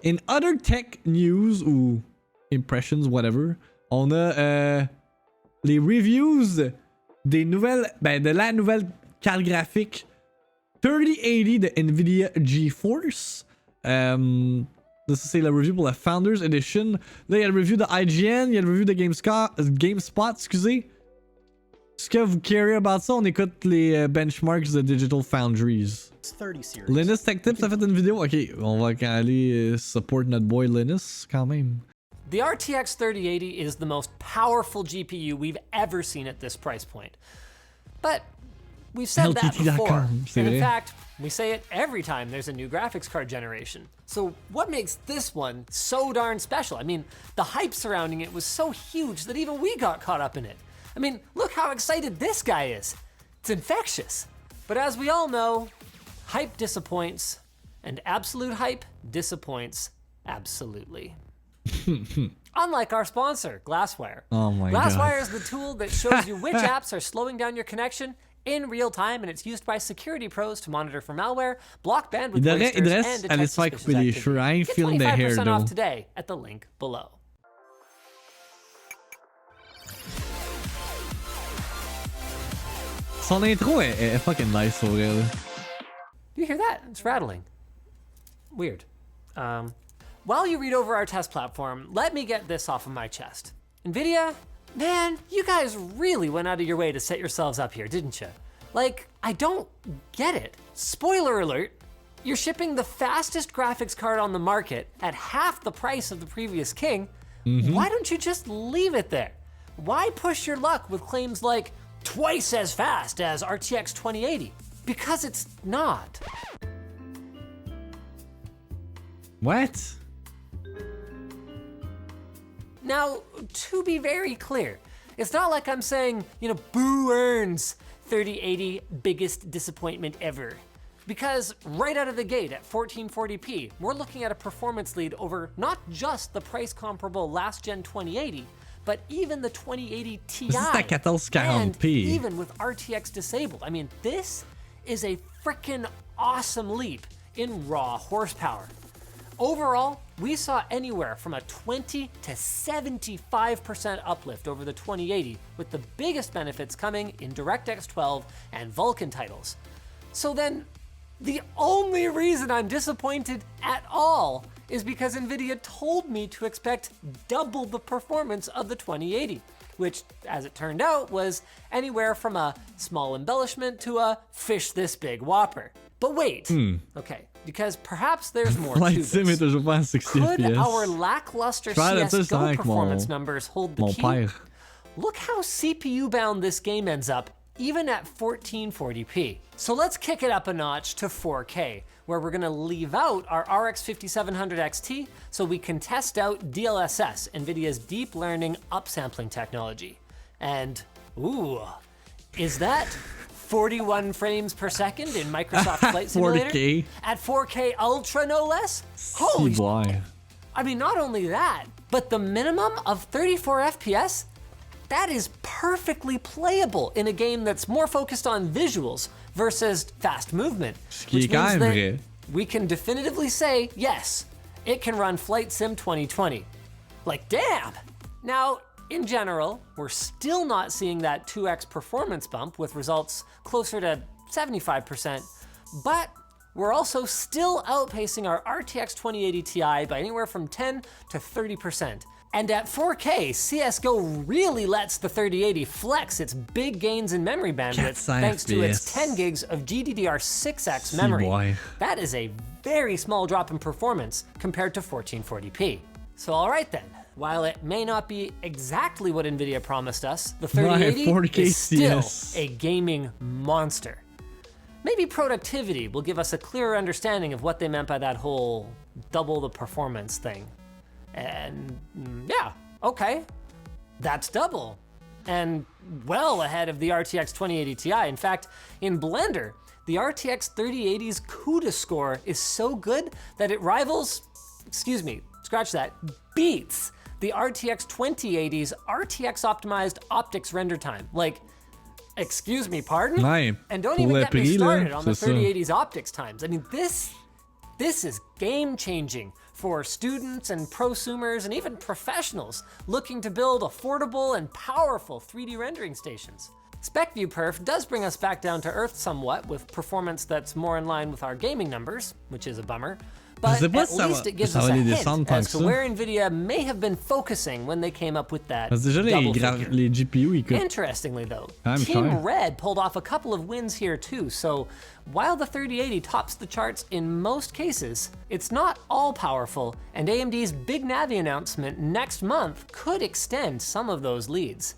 Speaker 1: In other tech news ou impressions, whatever, on a les reviews des nouvelles, de la nouvelle carte graphique 3080 de NVDIA GeForce. Ça, c'est la review pour la Founders Edition. Là, il y a le review de IGN, il y a le review de GameSpot, excusez. Est-ce que vous carry about ça? On écoute les benchmarks de Digital Foundries. Linus Tech Tips a fait une vidéo. Ok, on va aller support notre boy Linus quand même.
Speaker 11: The RTX 3080 is the most powerful GPU we've ever seen at this price point. But we've said that before. And in fact, we say it every time there's a new graphics card generation. So what makes this one so darn special? I mean, the hype surrounding it was so huge that even we got caught up in it. I mean, look how excited this guy is. It's infectious. But as we all know, hype disappoints, and absolute hype disappoints absolutely. Unlike our sponsor, Glasswire.
Speaker 1: Oh my
Speaker 11: Glasswire
Speaker 1: God.
Speaker 11: is the tool that shows you which apps are slowing down your connection in real time, and it's used by security pros to monitor for malware, block bandwidth wasters, and detect
Speaker 1: aller se faire couper les
Speaker 11: suspicious
Speaker 1: cheveux. I ain't
Speaker 11: activity.
Speaker 1: feeling the
Speaker 11: Get
Speaker 1: hair
Speaker 11: 25%
Speaker 1: though.
Speaker 11: off today at the link below.
Speaker 1: Son intro est fucking nice, pour vrai. Là.
Speaker 11: You hear that? It's rattling. Weird. While you read over our test platform, let me get this off of my chest. NVIDIA, man, you guys really went out of your way to set yourselves up here, didn't you? Like, I don't get it. Spoiler alert, you're shipping the fastest graphics card on the market at half the price of the previous king. Why don't you just leave it there? Why push your luck with claims like twice as fast as RTX 2080? Because it's not.
Speaker 1: What?
Speaker 11: Now, to be very clear, it's not like I'm saying, boo earns 3080 biggest disappointment ever. Because right out of the gate at 1440p, we're looking at a performance lead over not just the price comparable last gen 2080, but even the 2080 Ti.
Speaker 1: This is that 1440p.
Speaker 11: And even with RTX disabled. I mean, this is a freaking awesome leap in raw horsepower. Overall, we saw anywhere from a 20 to 75% uplift over the 2080, with the biggest benefits coming in DirectX 12 and Vulkan titles. So then, the only reason I'm disappointed at all is because NVIDIA told me to expect double the performance of the 2080, which, as it turned out, was anywhere from a small embellishment to a fish this big whopper. But wait, okay, because perhaps there's more to this. Could our lackluster CSGO performance numbers hold the key? Look how CPU bound this game ends up, even at 1440p. So let's kick it up a notch to 4K, where we're gonna leave out our RX 5700 XT so we can test out DLSS, NVIDIA's deep learning upsampling technology. And, ooh, is that 41 frames per second in Microsoft Flight Simulator?
Speaker 1: 40K.
Speaker 11: At 4K Ultra, no less? Holy shit. I mean, not only that, but the minimum of 34 FPS? That is perfectly playable in a game that's more focused on visuals versus fast movement. Which means that we can definitively say, yes, it can run Flight Sim 2020. Like, damn! Now, in general, we're still not seeing that 2x performance bump with results closer to 75%, but we're also still outpacing our RTX 2080 Ti by anywhere from 10 to 30%. And at 4K, CSGO really lets the 3080 flex its big gains in memory bandwidth thanks to its 10 gigs of GDDR6X memory. That is a very small drop in performance compared to 1440p. So all right then, while it may not be exactly what NVIDIA promised us, the 3080 is still a gaming monster. Maybe productivity will give us a clearer understanding of what they meant by that whole double the performance thing. And yeah, okay, that's double. And well ahead of the RTX 2080 Ti. In fact, in Blender, the RTX 3080's CUDA score is so good that it rivals, beats the RTX 2080's RTX optimized optics render time. Like, excuse me, pardon? And don't even get me started on the 3080's optics times. I mean, this is game changing for students and prosumers and even professionals looking to build affordable and powerful 3D rendering stations. SpecView Perf does bring us back down to earth somewhat with performance that's more in line with our gaming numbers, which is a bummer. But at least it gives us a hint as to where NVIDIA may have been focusing when they came up with that double figure. Interestingly though, Team Red pulled off a couple of wins here too, so while the 3080 tops the charts in most cases, it's not all powerful, and AMD's Big Navi announcement next month could extend some of those leads.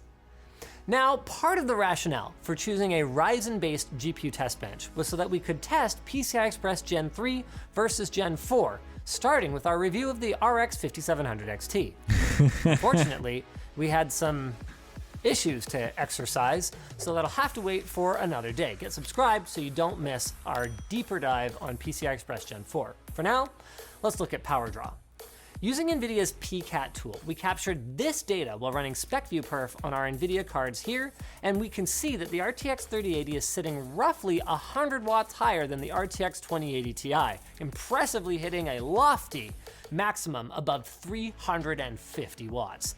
Speaker 11: Now, part of the rationale for choosing a Ryzen-based GPU test bench was so that we could test PCI Express Gen 3 versus Gen 4, starting with our review of the RX 5700 XT. Fortunately, we had some issues to exercise, so that'll have to wait for another day. Get subscribed so you don't miss our deeper dive on PCI Express Gen 4. For now, let's look at power draw. Using NVIDIA's PCAT tool, we captured this data while running SpecView Perf on our NVIDIA cards here, and we can see that the RTX 3080 is sitting roughly 100 watts higher than the RTX 2080 Ti, impressively hitting a lofty maximum above 350 watts.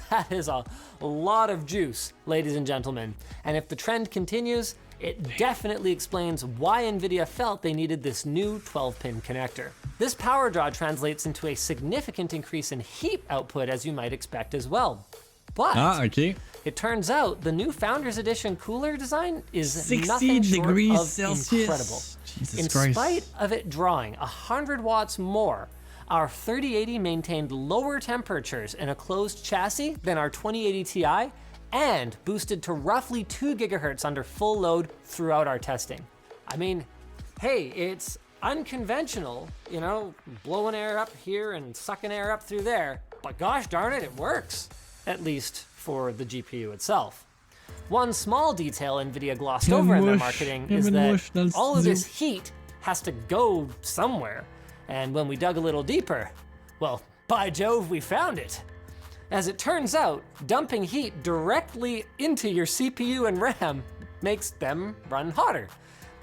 Speaker 11: That is a lot of juice, ladies and gentlemen. And if the trend continues, it definitely explains why NVIDIA felt they needed this new 12-pin connector. This power draw translates into a significant increase in heat output, as you might expect as well. But it turns out the new Founders Edition cooler design is nothing short of incredible. In spite of it drawing 100 watts more, our 3080 maintained lower temperatures in a closed chassis than our 2080 Ti and boosted to roughly 2 gigahertz under full load throughout our testing. I mean, hey, it's unconventional, you know, blowing air up here and sucking air up through there, but gosh darn it, it works. At least for the GPU itself. One small detail NVIDIA glossed over in their marketing is that all of this heat has to go somewhere. And when we dug a little deeper, well, by Jove, we found it. As it turns out, dumping heat directly into your CPU and RAM makes them run hotter.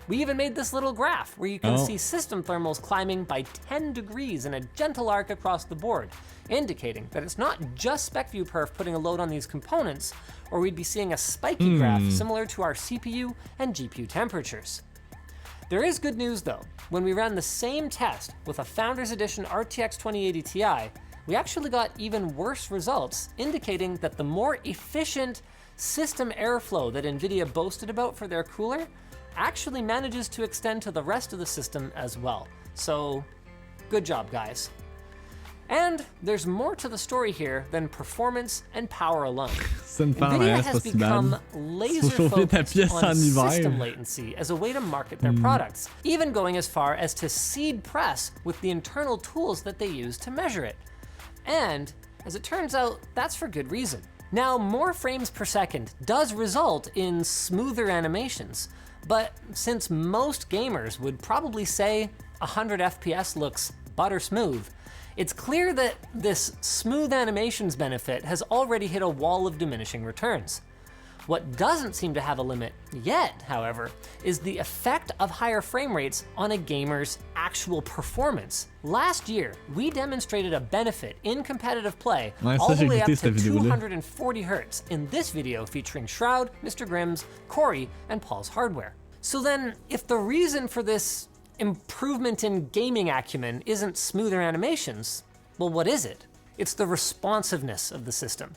Speaker 11: We even made this little graph where you can see system thermals climbing by 10 degrees in a gentle arc across the board, indicating that it's not just SpecView Perf putting a load on these components, or we'd be seeing a spiky graph similar to our CPU and GPU temperatures. There is good news though. When we ran the same test with a Founders Edition RTX 2080 Ti, we actually got even worse results, indicating that the more efficient system airflow that NVIDIA boasted about for their cooler actually manages to extend to the rest of the system as well. So, good job, guys. And there's more to the story here than performance and power alone. NVIDIA has become laser-focused on system latency as a way to market their products, even going as far as to seed press with the internal tools that they use to measure it. And, as it turns out, that's for good reason. Now, more frames per second does result in smoother animations, but since most gamers would probably say 100 FPS looks butter smooth, it's clear that this smooth animations benefit has already hit a wall of diminishing returns. What doesn't seem to have a limit yet, however, is the effect of higher frame rates on a gamer's actual performance. Last year, we demonstrated a benefit in competitive play all the way up to 240 Hz in this video featuring Shroud, Mr. Grimm's, Corey, and Paul's Hardware. So then, if the reason for this improvement in gaming acumen isn't smoother animations, well, what is it? It's the responsiveness of the system.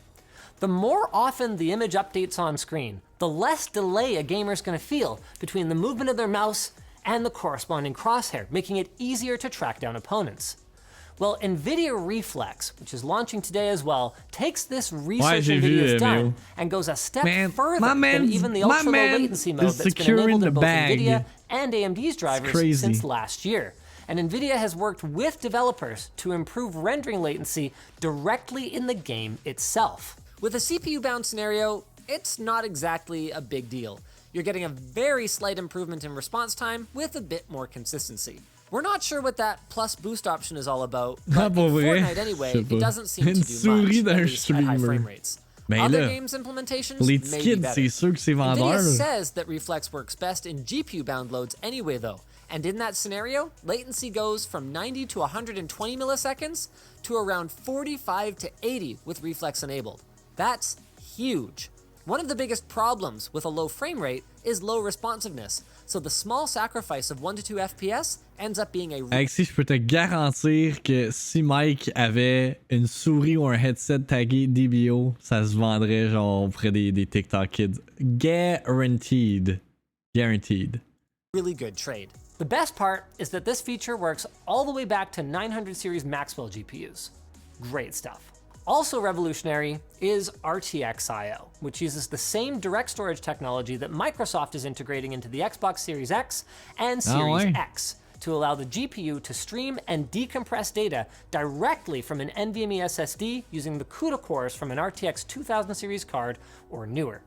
Speaker 11: The more often the image updates on screen, the less delay a gamer's gonna feel between the movement of their mouse and the corresponding crosshair, making it easier to track down opponents. Well, NVIDIA Reflex, which is launching today as well, takes this research NVIDIA's done and goes a step further than even the ultra-low latency mode that's been enabled in both NVIDIA and AMD's drivers since last year. And NVIDIA has worked with developers to improve rendering latency directly in the game itself. With a CPU-bound scenario, it's not exactly a big deal. You're getting a very slight improvement in response time with a bit more consistency. We're not sure what that plus boost option is all about, but in Fortnite anyway, it doesn't seem to do much, at least at high frame rates. Other games implementations may be better. NVIDIA says that Reflex works best in GPU-bound loads anyway though, and in that scenario, latency goes from 90 to 120 milliseconds to around 45 to 80 with Reflex enabled. That's huge. One of the biggest problems with a low frame rate is low responsiveness, so the small sacrifice of 1 to 2 FPS ends up being a...
Speaker 1: Alexis, je peux te garantir que si Mike avait une souris ou un headset tagué DBO, ça se vendrait genre auprès des TikTok kids. Guaranteed. Guaranteed.
Speaker 11: Really good trade. The best part is that this feature works all the way back to 900 series Maxwell GPUs. Great stuff. Also revolutionary is RTX IO, which uses the same direct storage technology that Microsoft is integrating into the Xbox Series X and Series X to allow the GPU to stream and decompress data directly from an NVMe SSD using the CUDA cores from an RTX 2000 series card or newer.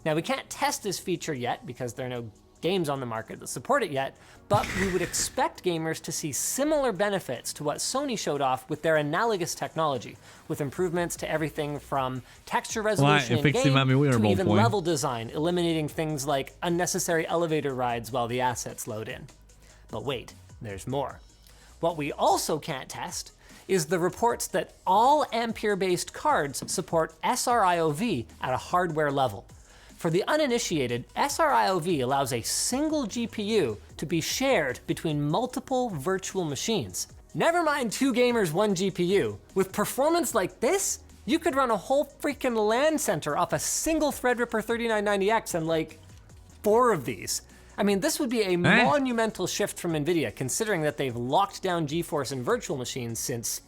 Speaker 11: Now, we can't test this feature yet because there are no games on the market that support it yet, but we would expect gamers to see similar benefits to what Sony showed off with their analogous technology, with improvements to everything from texture resolution in-game to even level design, eliminating things like unnecessary elevator rides while the assets load in. But wait, there's more. What we also can't test is the reports that all Ampere-based cards support SRIOV at a hardware level. For the uninitiated, SRIOV allows a single GPU to be shared between multiple virtual machines. Never mind 2 gamers, 1 GPU. With performance like this, you could run a whole freaking LAN center off a single Threadripper 3990X and like 4 of these. I mean, this would be a monumental shift from NVIDIA, considering that they've locked down GeForce in virtual machines since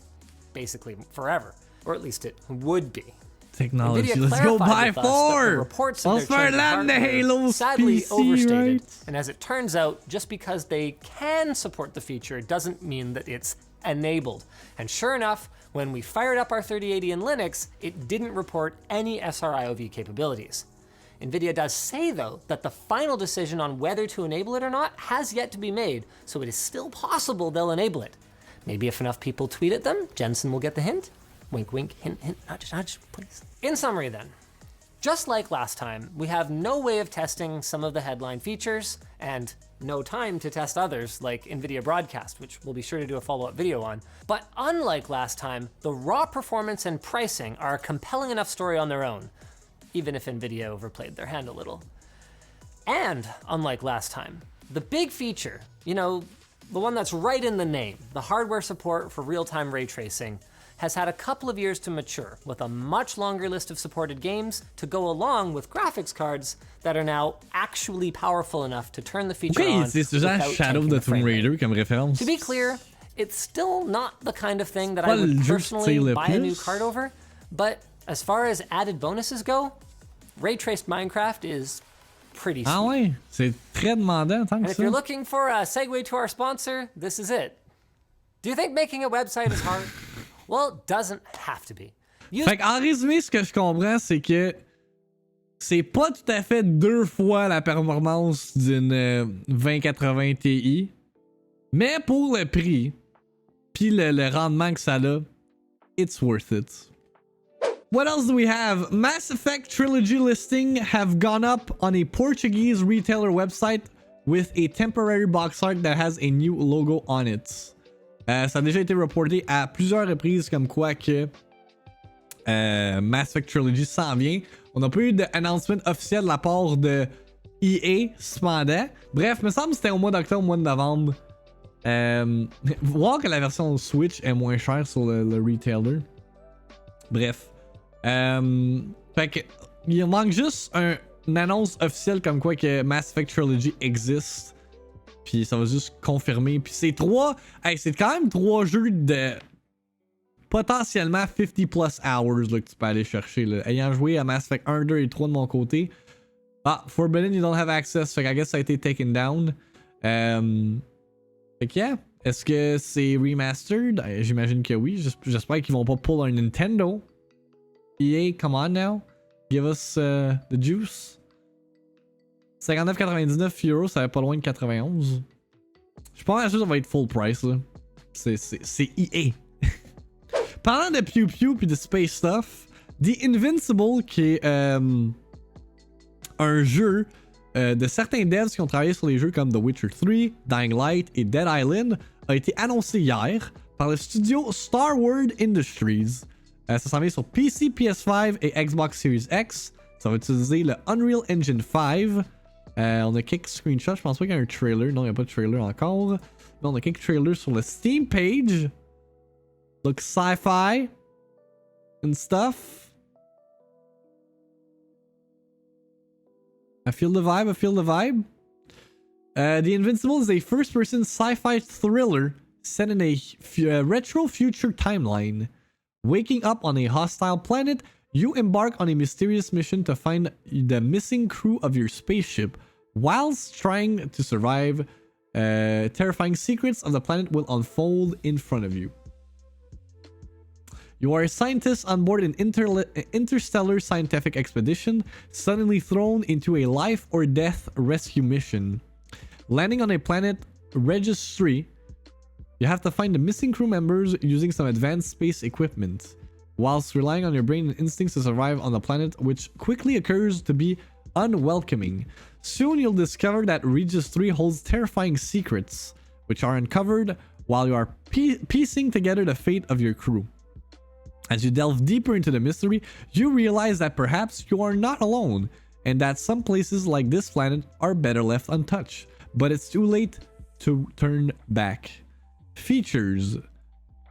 Speaker 11: basically forever, or at least it would be.
Speaker 1: Technology. Let's go buy 4. I'll start landing the Halo
Speaker 11: sadly
Speaker 1: PC,
Speaker 11: overstated,
Speaker 1: right?
Speaker 11: and as it turns out, just because they can support the feature doesn't mean that it's enabled. And sure enough, when we fired up our 3080 in Linux, it didn't report any SRIOV capabilities. NVIDIA does say, though, that the final decision on whether to enable it or not has yet to be made, so it is still possible they'll enable it. Maybe if enough people tweet at them, Jensen will get the hint. Wink, wink, hint, hint, nudge, nudge, please. In summary then, just like last time, we have no way of testing some of the headline features and no time to test others like NVIDIA Broadcast, which we'll be sure to do a follow-up video on. But unlike last time, the raw performance and pricing are a compelling enough story on their own, even if NVIDIA overplayed their hand a little. And unlike last time, the big feature, you know, the one that's right in the name, the hardware support for real-time ray tracing, has had a couple of years to mature, with a much longer list of supported games to go along with graphics cards that are now actually powerful enough to turn the feature on
Speaker 1: c'est déjà Shadow of the Tomb Raider comme référence.
Speaker 11: To be clear, it's still not the kind of thing that I would personally buy a new card over, but as far as added bonuses go, ray-traced Minecraft is pretty sweet.
Speaker 1: Ah ouais, c'est très demandant tant que
Speaker 11: And if you're looking for a segue to our sponsor, this is it. Do you think making a website is hard? Well, it doesn't have to be.
Speaker 1: Fait qu'en résumé, ce que je comprends, c'est que c'est pas tout à fait 2 fois la performance d'une 2080 Ti, mais pour le prix, puis le rendement que ça a, it's worth it. What else do we have? Mass Effect Trilogy listing have gone up on a Portuguese retailer website with a temporary box art that has a new logo on it. Ça a déjà été reporté à plusieurs reprises comme quoi que Mass Effect Trilogy s'en vient. On n'a pas eu d'announcement officiel de la part de EA cependant. Bref, me semble que c'était au mois d'octobre, au mois de novembre. Voir que la version Switch est moins chère sur le retailer. Bref. Fait que il manque juste une annonce officielle comme quoi que Mass Effect Trilogy existe. Puis ça va juste confirmer. Puis c'est 3. Hey, c'est quand même 3 jeux de potentiellement 50 plus hours là, que tu peux aller chercher. Là. Ayant joué à Mass Effect 1, 2 et 3 de mon côté. Ah, Forbidden, you don't have access. Fait que I guess ça a été taken down. Fait que yeah. Est-ce que c'est remastered? J'imagine que oui. J'espère qu'ils vont pas pull un Nintendo. EA, come on now. Give us the juice. 59,99 €, ça va pas loin de 91. Je suis pas mal sûr que ça va être full price là. C'est EA. Parlant de Pew Pew puis de space stuff, The Invincible, qui est un jeu de certains devs qui ont travaillé sur les jeux comme The Witcher 3, Dying Light et Dead Island, a été annoncé hier par le studio Starward Industries. Ça s'en vient sur PC, PS5 et Xbox Series X. Ça va utiliser le Unreal Engine 5. On a quelques screenshots, je pense pas qu'il y a un trailer. Non, il n'y a pas de trailer encore. Mais on a quelques trailers sur le Steam page. Looks sci-fi and stuff. I feel the vibe, I feel the vibe. The Invincible is a first-person sci-fi thriller set in a retro future timeline. Waking up on a hostile planet, you embark on a mysterious mission to find the missing crew of your spaceship. Whilst trying to survive, terrifying secrets of the planet will unfold in front of you. You are a scientist on board an interstellar scientific expedition, suddenly thrown into a life or death rescue mission. Landing on a planet registry, you have to find the missing crew members using some advanced space equipment, whilst relying on your brain and instincts to survive on the planet, which quickly occurs to be unwelcoming. Soon you'll discover that Regis 3 holds terrifying secrets, which are uncovered while you are piecing together the fate of your crew. As you delve deeper into the mystery, you realize that perhaps you are not alone, and that some places like this planet are better left untouched. But it's too late to turn back. Features.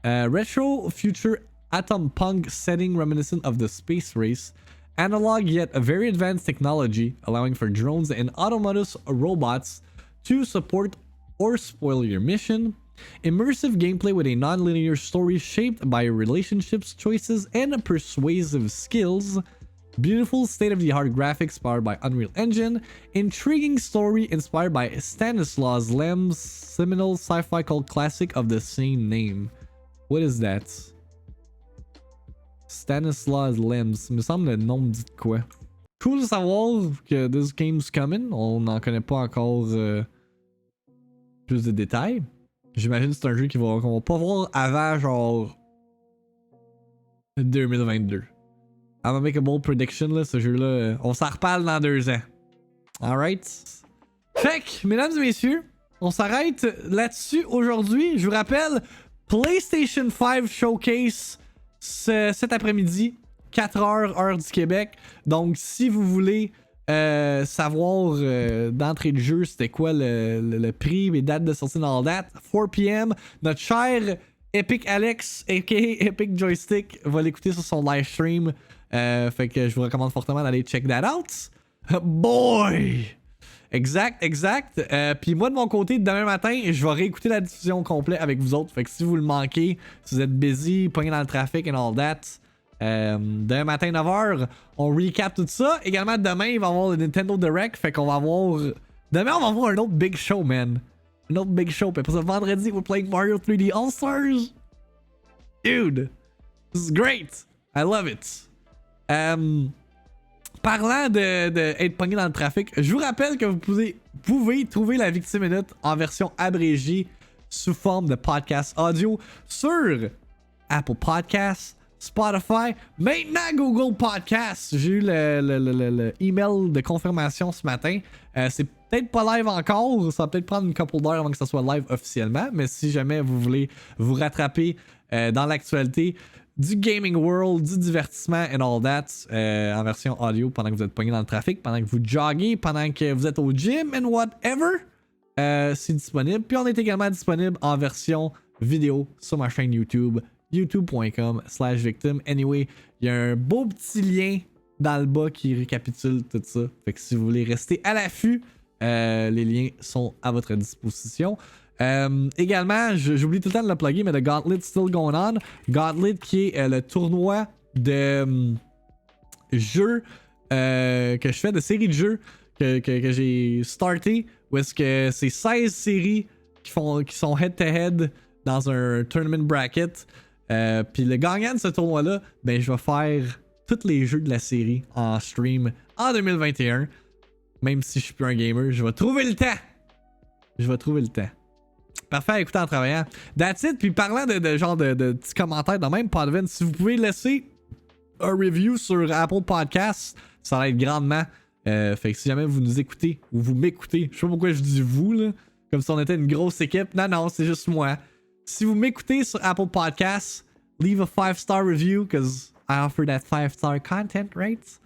Speaker 1: Retro future atom punk setting reminiscent of the space race. Analog yet a very advanced technology, allowing for drones and autonomous robots to support or spoil your mission. Immersive gameplay with a non-linear story shaped by relationships, choices, and persuasive skills. Beautiful state-of-the-art graphics powered by Unreal Engine. Intriguing story inspired by Stanislaus Lem's seminal sci-fi cult classic of the same name. What is that? Stanislaus Lem's. Me semble le nom me dit de quoi. Cool de savoir que this game's coming. On n'en connaît pas encore plus de détails. J'imagine que c'est un jeu qu'on va pas voir avant genre 2022. I'm gonna make a bold prediction là, ce jeu-là. On s'en reparle dans 2 ans. Alright? Fait que, mesdames et messieurs, on s'arrête là-dessus aujourd'hui. Je vous rappelle, PlayStation 5 Showcase cet après-midi, 4h, heure du Québec. Donc, si vous voulez savoir d'entrée de jeu c'était quoi le prix, les dates de sortie dans la date, 4 p.m. Notre cher Epic Alex, aka Epic Joystick, va l'écouter sur son live stream. Fait que je vous recommande fortement d'aller check that out. Boy! Exact. Puis moi de mon côté, demain matin, je vais réécouter la diffusion complète avec vous autres. Fait que si vous le manquez, si vous êtes busy, pogné dans le trafic and all that, demain matin 9h, on recap tout ça. Également demain, il va y avoir le Nintendo Direct. Fait qu'on va avoir... Demain, on va avoir un autre big show, man. Un autre big show. Puis pour ce vendredi, we're playing Mario 3D All-Stars. Dude, this is great. I love it. Parlant de être pogné dans le trafic, je vous rappelle que vous pouvez trouver la VIICTIIMINUTE en version abrégée sous forme de podcast audio sur Apple Podcasts, Spotify, maintenant Google Podcasts. J'ai eu le email de confirmation ce matin. C'est peut-être pas live encore, ça va peut-être prendre une couple d'heures avant que ça soit live officiellement, mais si jamais vous voulez vous rattraper dans l'actualité du gaming world, du divertissement and all that en version audio pendant que vous êtes pogné dans le trafic, pendant que vous joguez, pendant que vous êtes au gym and whatever, c'est disponible. Puis on est également disponible en version vidéo sur ma chaîne YouTube, youtube.com/victim. Anyway, il y a un beau petit lien dans le bas qui récapitule tout ça. Fait que si vous voulez rester à l'affût, les liens sont à votre disposition. Également, j'oublie tout le temps de le plugger, mais The Gauntlet still going on. Gauntlet qui est le tournoi de jeux que je fais, de séries de jeux que j'ai starté, où est-ce que c'est 16 séries qui sont head-to-head dans un tournament bracket. Puis le gagnant de ce tournoi-là, ben je vais faire tous les jeux de la série en stream en 2021. Même si je suis plus un gamer, je vais trouver le temps. Parfait à écouter en travaillant. That's it. Puis parlant de petits commentaires de même, Podvin, si vous pouvez laisser un review sur Apple Podcasts, ça va être grandement. Fait que si jamais vous nous écoutez ou vous m'écoutez, je sais pas pourquoi je dis vous, là, comme si on était une grosse équipe. Non, c'est juste moi. Si vous m'écoutez sur Apple Podcasts, leave a 5-star review, because I offer that 5-star content, right?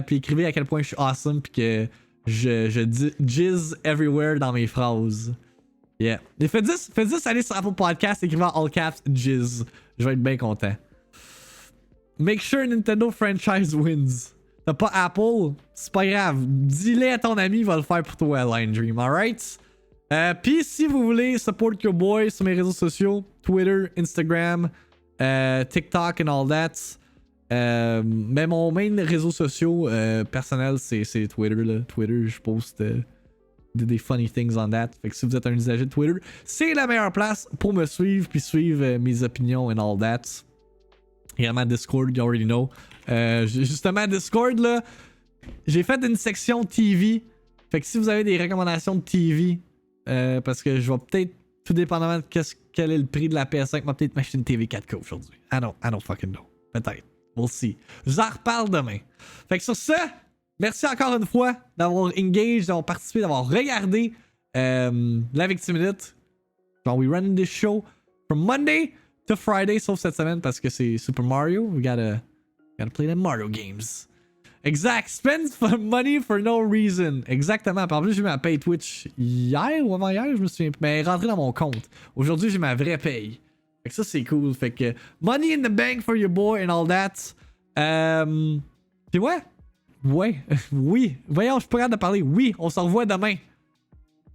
Speaker 1: Puis écrivez à quel point je suis awesome, puis que je jizz everywhere dans mes phrases. Yeah. Et faites juste aller sur Apple Podcast, écrivez en all caps jizz. Je vais être bien content. Make sure Nintendo franchise wins. T'as pas Apple, c'est pas grave. Dis-le à ton ami, il va le faire pour toi, Line Dream, alright? Puis si vous voulez support your boy sur mes réseaux sociaux, Twitter, Instagram, TikTok and all that. Mais mon main réseau social personnel, c'est Twitter, là. Twitter, je poste des funny things on that. Fait que si vous êtes un usager de Twitter, c'est la meilleure place pour me suivre puis suivre mes opinions and all that. Également Discord, you already know. Justement, Discord, là, j'ai fait une section TV. Fait que si vous avez des recommandations de TV, parce que je vais peut-être, tout dépendamment de quel est le prix de la PS5, je vais peut-être m'acheter une TV 4K aujourd'hui. I don't fucking know. Peut-être. We'll see. Je vous en reparle demain. Fait que sur ce, merci encore une fois d'avoir engaged, d'avoir participé, d'avoir regardé la VIICTIIMINUTE. Genre, we running this show from Monday to Friday, sauf cette semaine parce que c'est Super Mario. We gotta play them Mario games. Exact. Spend money for no reason. Exactement. Puis en plus, j'ai eu ma paye Twitch hier ou avant-hier, je me souviens. Mais elle est rentrée dans mon compte. Aujourd'hui, j'ai ma vraie paye. Fait que ça, c'est cool. Fait que money in the bank for your boy and all that. Puis ouais. Ouais. Oui. Voyons, je suis pas capable de parler. Oui, on se revoit demain.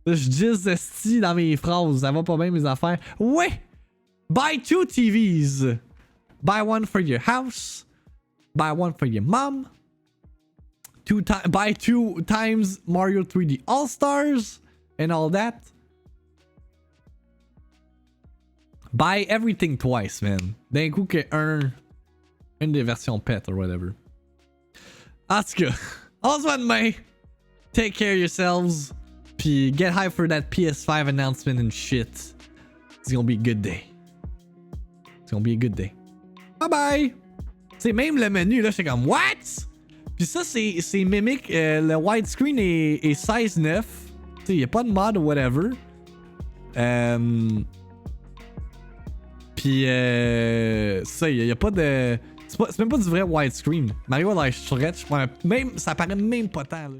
Speaker 1: Je dis esti dans mes phrases. Ça va pas bien mes affaires. Ouais. Buy 2 TVs. Buy one for your house. Buy one for your mom. Buy 2 times Mario 3D All-Stars and all that. Buy everything twice, man. D'un coup que une des versions pet or whatever. En tout cas, on se voit demain. Take care of yourselves. Puis get hyped for that PS5 announcement and shit. It's gonna be a good day. It's gonna be a good day. Bye bye! C'est même le menu là, j'étais comme what? Puis ça, c'est mimique. Le widescreen est 16:9. Tu sais, il n'y a pas de mod ou whatever. Puis ça, il n'y a pas de. C'est même pas du vrai widescreen. Mario a l'air chouette. Même, ça paraît même pas tant là.